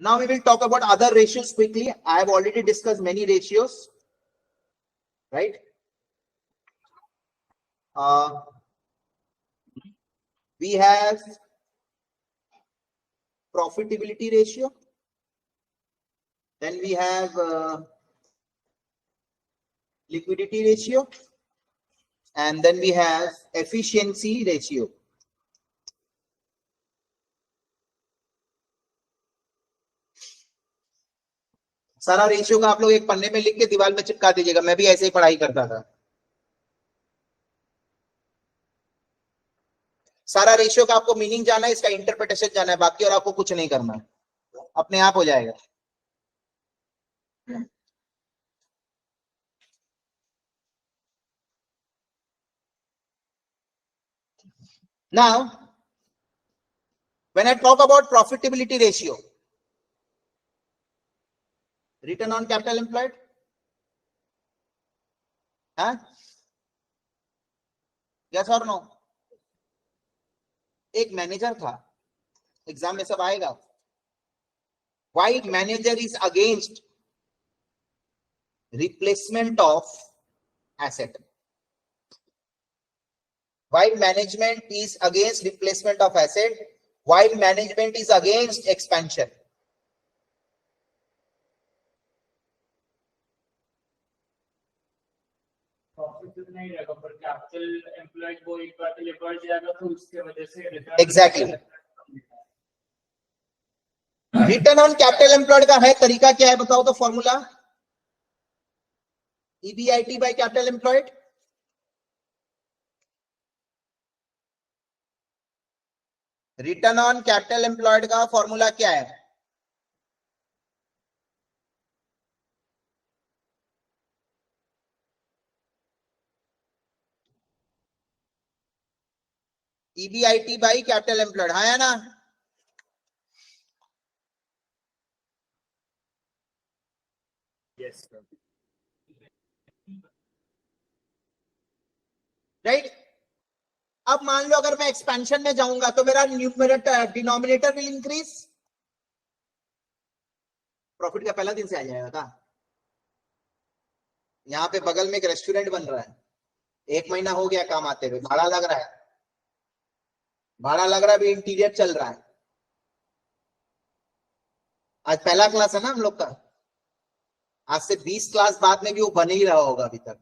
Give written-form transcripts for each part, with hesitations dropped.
Now we will talk about other ratios quickly. I have already discussed many ratios, right? We have profitability ratio. Then we have liquidity ratio. And then we have efficiency ratio. सारा ratio का आप लोग एक पन्ने में लिख के दीवार में चिपका दीजिएगा. मैं भी ऐसे ही पढ़ाई करता था. सारा रेशियो का आपको मीनिंग जाना है, इसका इंटरप्रिटेशन जाना है, बाकी और आपको कुछ नहीं करना है, अपने आप हो जाएगा. Now, when I talk about profitability ratio, return on capital employed, huh? Yes or no? एक मैनेजर था, एग्जाम में सब आएगा. Why manager is against replacement of asset? Why management is against replacement of asset? Why management is against expansion? Exactly. Return on capital employed का है तरीका क्या है बताओ तो. Formula EBIT by capital employed. Return on capital employed का formula क्या है? EBIT by capital employed. हाँ है ना? Yes, sir. राइट. अब मान लो अगर मैं एक्सपेंशन में जाऊंगा तो मेरा numerator denominator will increase. Profit का पहला दिन से आ जाएगा का. यहाँ पे बगल में एक रेस्टोरेंट बन रहा है, 1 महीना हो गया काम आते हुए, भाड़ा लग रहा है, भी इंटीरियर चल रहा है. आज पहला क्लास है ना हम लोग का. आज से 20 क्लास बाद में भी वो बन ही रहा होगा अभी तक,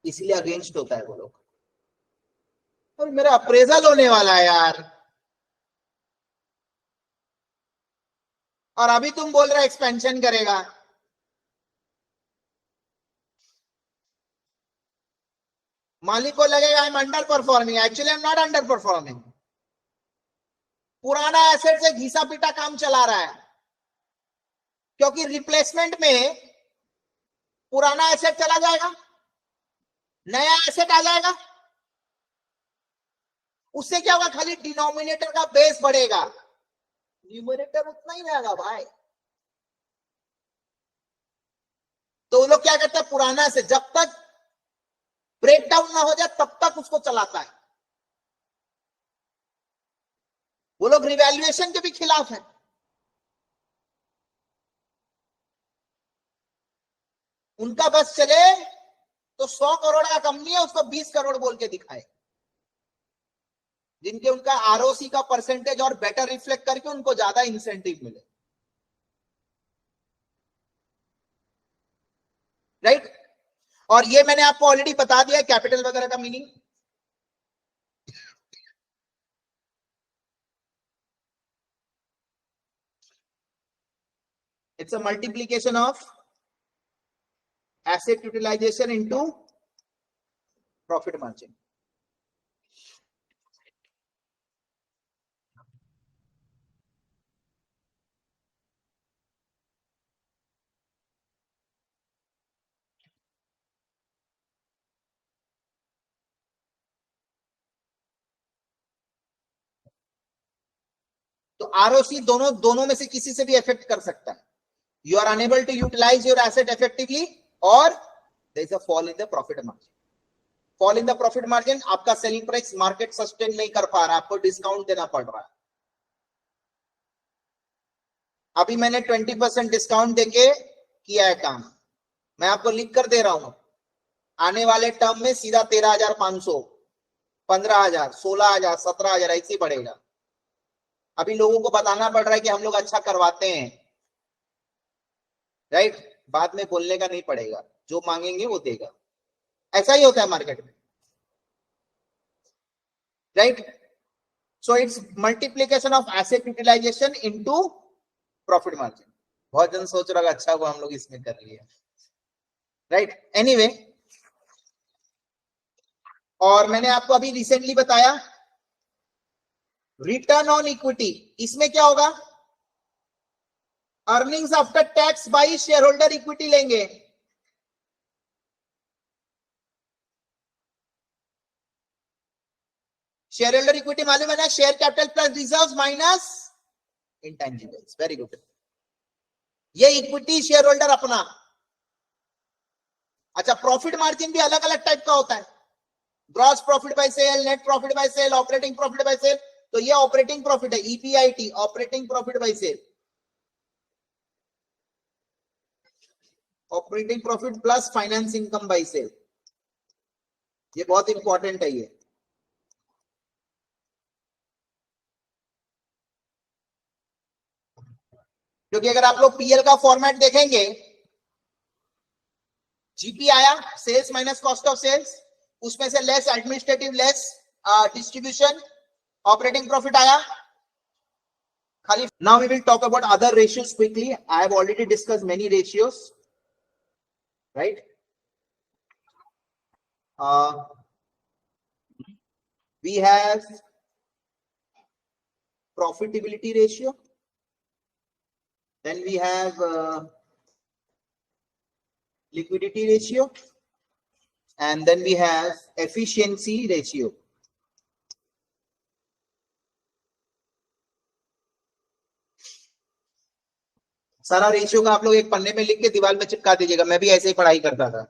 इसलिए अगेंस्ट होता है वो लोग. और मेरा अप्रेजल होने वाला है यार, और अभी तुम बोल रहे एक्सपेंशन करेगा. मालिक को लगेगा I am under performing. Actually I am not under performing. पुराना एसेट से घिसा पीटा काम चला रहा है, क्योंकि रिप्लेसमेंट में पुराना एसेट चला जाएगा, नया एसेट आ जाएगा. उससे क्या होगा? खाली डिनोमिनेटर का बेस बढ़ेगा, न्यूमरेटर उतना ही रहेगा भाई. तो वो लोग क्या करते हैं, पुराना से जब तक ब्रेकडाउन ना हो जाए तब तक उसको चलाता है. वो लोग रिवैल्यूएशन के भी खिलाफ है. उनका बस चले तो 100 करोड़ का कंपनी है, उसको 20 करोड़ बोल के दिखाए, जिनके उनका आरओसी का परसेंटेज और बेटर रिफ्लेक्ट करके उनको ज्यादा इंसेंटिव मिले. राइट. और ये मैंने आपको ऑलरेडी बता दिया कैपिटल वगैरह का meaning. It's a multiplication of asset utilization into profit margin. तो आरओसी दोनों में से किसी से भी इफेक्ट कर सकता है. You are unable to utilize your asset effectively और there is a fall in the profit margin. Fall in the profit margin, आपका सेलिंग प्राइस मार्केट सस्टेन नहीं कर पा रहा, आपको डिस्काउंट देना पड़ रहा है. अभी मैंने 20% डिस्काउंट देके किया है काम, मैं आपको लिख कर दे रहा हूं, आने वाले टर्म में सीधा 13,500, 15,000, 16,000, 17,000 ऐसे ही बढ़ेगा। अभी लोगों को बताना पड़ रहा है कि हम लोग अच्छा करवाते हैं, राइट? बाद में बोलने का नहीं पड़ेगा, जो मांगेंगे वो देगा, ऐसा ही होता है मार्केट में, right? So it's multiplication of asset utilization into profit margin. बहुत जन सोच रहा है अच्छा हुआ हम लोग इसमें कर लिए, राइट? एनीवे, और मैंने आपको अभी रिसेंटली बताया रिटर्न ऑन इक्विटी, इसमें क्या होगा? Earnings after tax by share holder equity लेंगे। शेयर होल्डर इक्विटी मालूम है ना? Share capital plus reserve minus intangibles. Very good. ये इक्विटी शेयर होल्डर अपना। अच्छा, प्रॉफिट मार्जिन भी अलग अलग टाइप का होता है, gross profit by sale, net profit by sale, operating profit by sale. तो ये ऑपरेटिंग प्रॉफिट है, EBIT, operating profit by sale, operating profit plus finance income by sale. ये बहुत इंपॉर्टेंट है ये, क्योंकि अगर आप लोग पीएल का फॉर्मेट देखेंगे, जीपी आया, sales minus cost of sales, उसमें से less administrative, less distribution, operating profit आया खाली। Now we will talk about other ratios quickly. I have already discussed many ratios, right? we have profitability ratio, then we have liquidity ratio, and then we have efficiency ratio. सारा ratio का आप लोग एक पन्ने में लिख के दीवार में चिपका दीजिएगा, मैं भी ऐसे ही पढ़ाई करता था।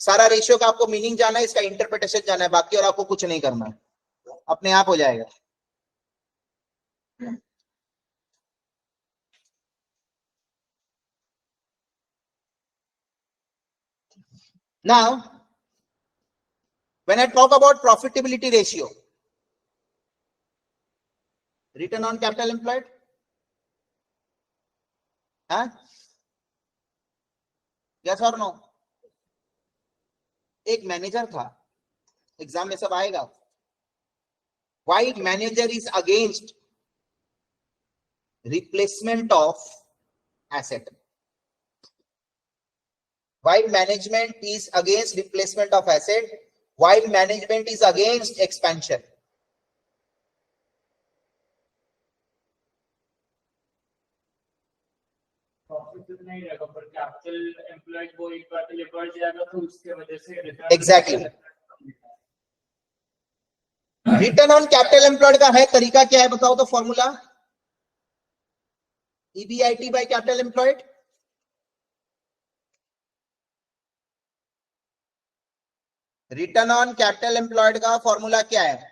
सारा रेशियो का आपको मीनिंग जाना है, इसका इंटरप्रिटेशन जाना है, बाकी और आपको कुछ नहीं करना है, अपने आप हो जाएगा। Now, when I talk about profitability ratio, return on capital employed, huh? Yes or no? एक मैनेजर था, एग्जाम में सब आएगा, why manager is against replacement of asset? While management is against replacement of asset, while management is against expansion. Exactly. Return on capital employed का है तरीका क्या है बताओ तो? Formula EBIT by capital employed. Return on capital employed का formula क्या है?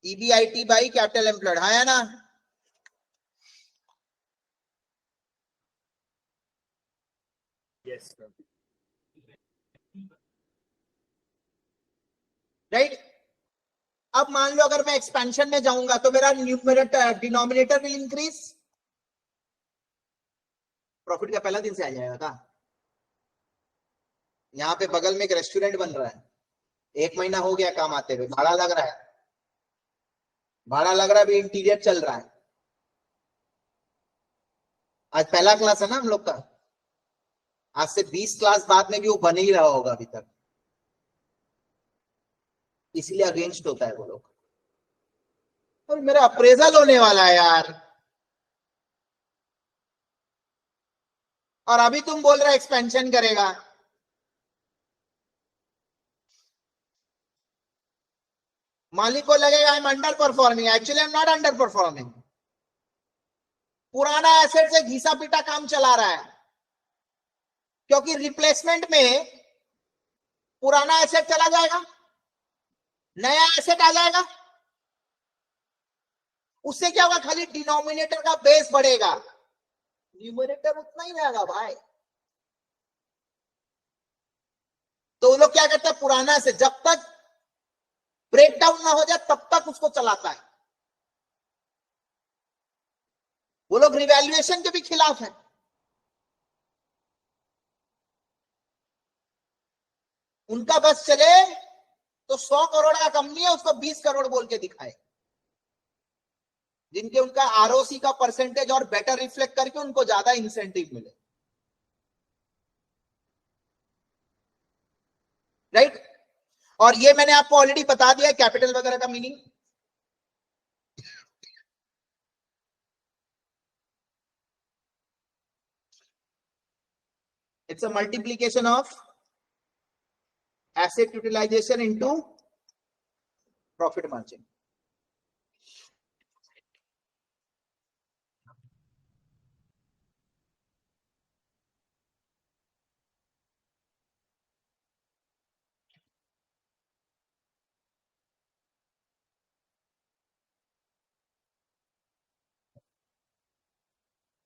EBIT बाय कैपिटल एम्प्लॉयड, हाँ है ना? Yes, sir. राइट? अब मान लो अगर मैं एक्सपेंशन में जाऊंगा तो मेरा numerator denominator will increase, profit का पहला दिन से आ जाएगा का? यहाँ पे बगल में एक रेस्टोरेंट बन रहा है, 1 महीना हो गया काम आते हुए, भाड़ा लग रहा है, भाड़ा लग रहा है, भी इंटीरियर चल रहा है। आज पहला क्लास है ना हम लोग का, आज से 20 क्लास बाद में भी वो बन ही रहा होगा अभी तक, इसलिए अगेंस्ट होता है वो लोग। और मेरा अप्रेजल होने वाला है यार, और अभी तुम बोल रहे एक्सपेंशन करेगा। मालिक को लगेगा I am under performing, actually I am not under performing. पुराना एसेट से घिसा पीटा काम चला रहा है, क्योंकि रिप्लेसमेंट में पुराना एसेट चला जाएगा, नया एसेट आ जाएगा, उससे क्या होगा, खाली डिनोमिनेटर का बेस बढ़ेगा, न्यूमरेटर उतना ही रहेगा भाई। तो वो लोग क्या करते हैं, पुराना से जब तक ब्रेक डाउन ना हो जाए तब तक उसको चलाता है। वो लोग रिवैल्यूएशन के भी खिलाफ है। उनका बस चले तो 100 करोड़ का कंपनी है, उसको 20 करोड़ बोल के दिखाए, जिनके उनका आरओसी का परसेंटेज और बेटर रिफ्लेक्ट करके उनको ज्यादा इंसेंटिव मिले, राइट। और ये मैंने आपको ऑलरेडी बता दिया कैपिटल वगैरह का meaning. It's a multiplication of asset utilization into profit margin.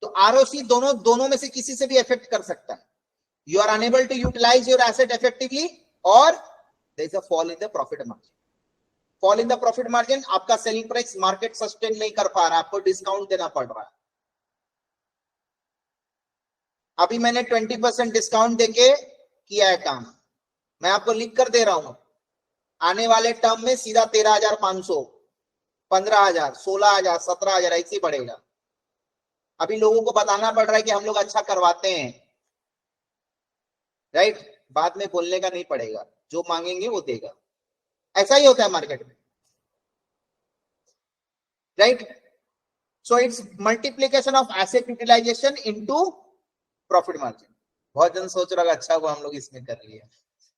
तो आरओसी दोनों में से किसी से भी इफेक्ट कर सकता है। You are unable to utilize your asset effectively और there is a fall in the profit margin. Fall in the profit margin, आपका सेलिंग प्राइस मार्केट सस्टेन नहीं कर पा रहा, आपको डिस्काउंट देना पड़ रहा है। अभी मैंने 20% डिस्काउंट देके किया है काम, मैं आपको लिख कर दे रहा हूं, आने वाले टर्म में सीधा 13,500, 15,000, 16,000, 17,000 ऐसे ही बढ़ेगा। अभी लोगों को बताना पड़ रहा है कि हम लोग अच्छा करवाते हैं, राइट। बाद में बोलने का नहीं पड़ेगा, जो मांगेंगे वो देगा, ऐसा ही होता है मार्केट में, right. So it's multiplication of asset utilization into profit margin. बहुत जन सोच रहा है अच्छा हुआ हम लोग इसमें कर लिया।